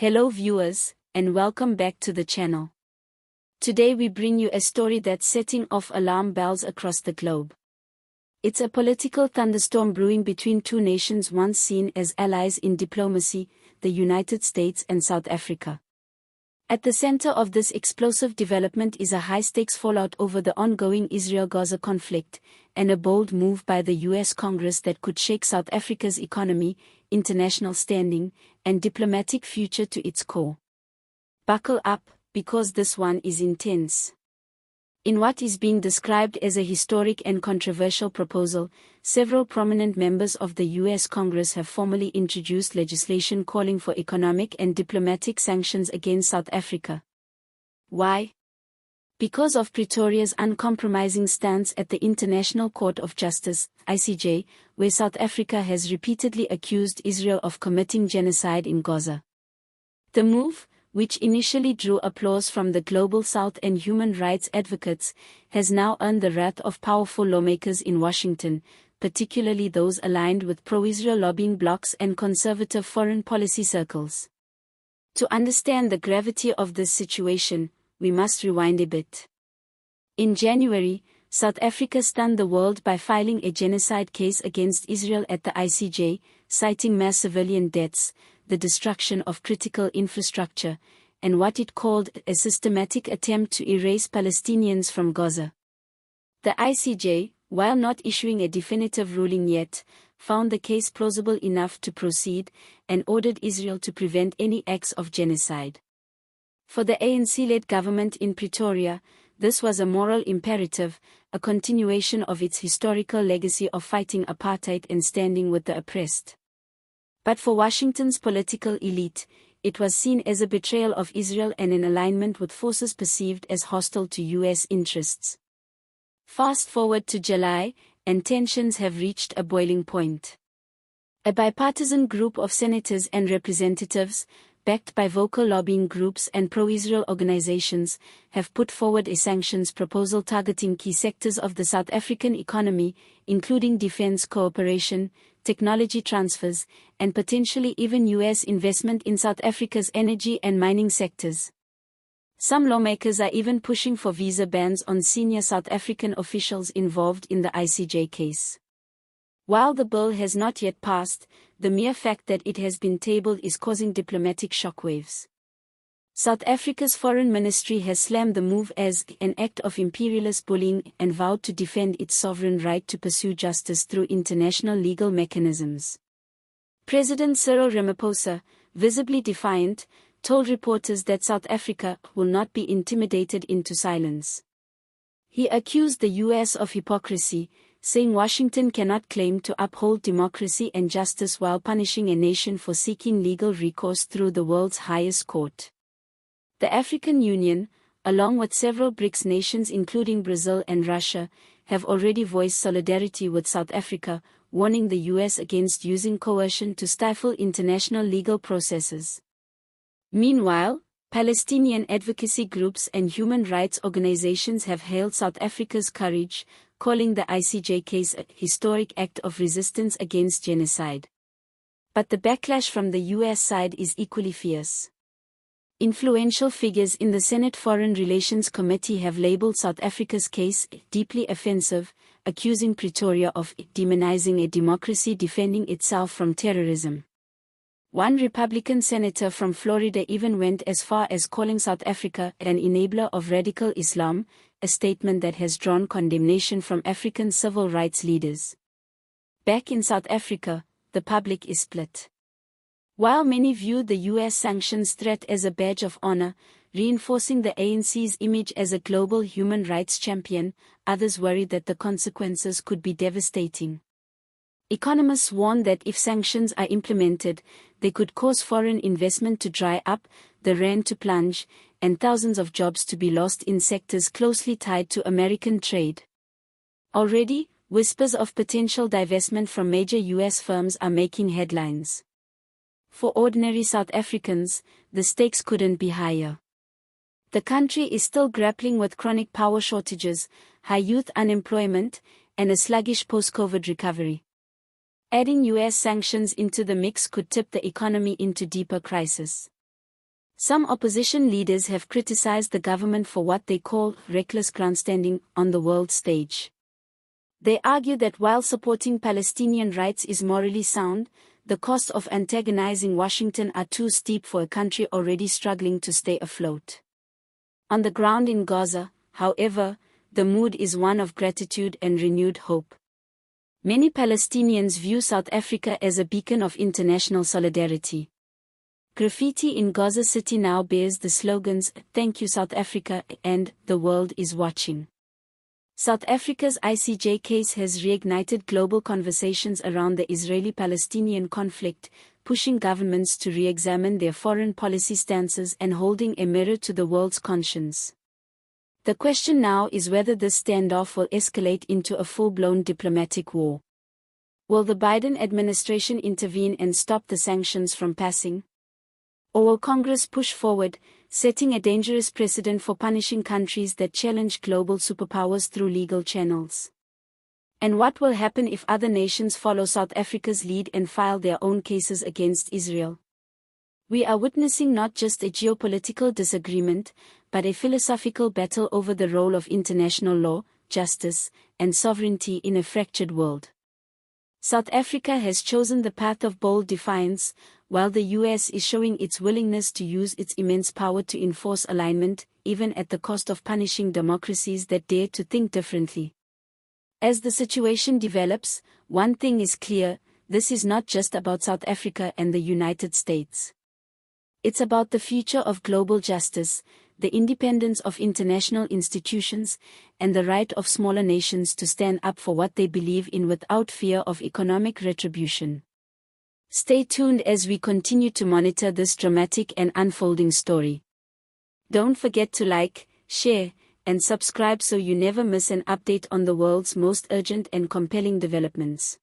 Hello viewers, and welcome back to the channel. Today we bring you a story that's setting off alarm bells across the globe. It's a political thunderstorm brewing between two nations once seen as allies in diplomacy, the United States and South Africa. At the center of this explosive development is a high-stakes fallout over the ongoing Israel-Gaza conflict, and a bold move by the US Congress that could shake South Africa's economy, international standing, and diplomatic future to its core. Buckle up, because this one is intense. In what is being described as a historic and controversial proposal, several prominent members of the US Congress have formally introduced legislation calling for economic and diplomatic sanctions against South Africa. Why? Because of Pretoria's uncompromising stance at the International Court of Justice, ICJ, where South Africa has repeatedly accused Israel of committing genocide in Gaza. The move, which initially drew applause from the Global South and human rights advocates, has now earned the wrath of powerful lawmakers in Washington, particularly those aligned with pro-Israel lobbying blocs and conservative foreign policy circles. To understand the gravity of this situation, we must rewind a bit. In January, South Africa stunned the world by filing a genocide case against Israel at the ICJ, citing mass civilian deaths, the destruction of critical infrastructure, and what it called a systematic attempt to erase Palestinians from Gaza. The ICJ, while not issuing a definitive ruling yet, found the case plausible enough to proceed, and ordered Israel to prevent any acts of genocide. For the ANC-led government in Pretoria, this was a moral imperative, a continuation of its historical legacy of fighting apartheid and standing with the oppressed. But for Washington's political elite, it was seen as a betrayal of Israel and in alignment with forces perceived as hostile to US interests. Fast forward to July, and tensions have reached a boiling point. A bipartisan group of senators and representatives, backed by vocal lobbying groups and pro-Israel organizations, have put forward a sanctions proposal targeting key sectors of the South African economy, including defense cooperation, technology transfers, and potentially even US investment in South Africa's energy and mining sectors. Some lawmakers are even pushing for visa bans on senior South African officials involved in the ICJ case. While the bill has not yet passed, the mere fact that it has been tabled is causing diplomatic shockwaves. South Africa's foreign ministry has slammed the move as an act of imperialist bullying and vowed to defend its sovereign right to pursue justice through international legal mechanisms. President Cyril Ramaphosa, visibly defiant, told reporters that South Africa will not be intimidated into silence. He accused the US of hypocrisy, saying Washington cannot claim to uphold democracy and justice while punishing a nation for seeking legal recourse through the world's highest court. The African Union, along with several BRICS nations including Brazil and Russia, have already voiced solidarity with South Africa, warning the US against using coercion to stifle international legal processes. Meanwhile, Palestinian advocacy groups and human rights organizations have hailed South Africa's courage, calling the ICJ case a historic act of resistance against genocide. But the backlash from the US side is equally fierce. Influential figures in the Senate Foreign Relations Committee have labeled South Africa's case deeply offensive, accusing Pretoria of demonizing a democracy defending itself from terrorism. One Republican senator from Florida even went as far as calling South Africa an enabler of radical Islam, a statement that has drawn condemnation from African civil rights leaders. Back in South Africa, the public is split. While many view the US sanctions threat as a badge of honor, reinforcing the ANC's image as a global human rights champion, others worry that the consequences could be devastating. Economists warn that if sanctions are implemented, they could cause foreign investment to dry up, the rand to plunge, and thousands of jobs to be lost in sectors closely tied to American trade. Already, whispers of potential divestment from major US firms are making headlines. For ordinary South Africans, the stakes couldn't be higher. The country is still grappling with chronic power shortages, high youth unemployment, and a sluggish post-COVID recovery. Adding US sanctions into the mix could tip the economy into deeper crisis. Some opposition leaders have criticized the government for what they call reckless grandstanding on the world stage. They argue that while supporting Palestinian rights is morally sound, the costs of antagonizing Washington are too steep for a country already struggling to stay afloat. On the ground in Gaza, however, the mood is one of gratitude and renewed hope. Many Palestinians view South Africa as a beacon of international solidarity. Graffiti in Gaza City now bears the slogans, "Thank you South Africa" and "The world is watching." South Africa's ICJ case has reignited global conversations around the Israeli-Palestinian conflict, pushing governments to re-examine their foreign policy stances and holding a mirror to the world's conscience. The question now is whether this standoff will escalate into a full-blown diplomatic war. Will the Biden administration intervene and stop the sanctions from passing? Or will Congress push forward, setting a dangerous precedent for punishing countries that challenge global superpowers through legal channels? And what will happen if other nations follow South Africa's lead and file their own cases against Israel? We are witnessing not just a geopolitical disagreement, but a philosophical battle over the role of international law, justice, and sovereignty in a fractured world. South Africa has chosen the path of bold defiance, while the US is showing its willingness to use its immense power to enforce alignment, even at the cost of punishing democracies that dare to think differently. As the situation develops, one thing is clear: this is not just about South Africa and the United States. It's about the future of global justice, the independence of international institutions, and the right of smaller nations to stand up for what they believe in without fear of economic retribution. Stay tuned as we continue to monitor this dramatic and unfolding story. Don't forget to like, share, and subscribe so you never miss an update on the world's most urgent and compelling developments.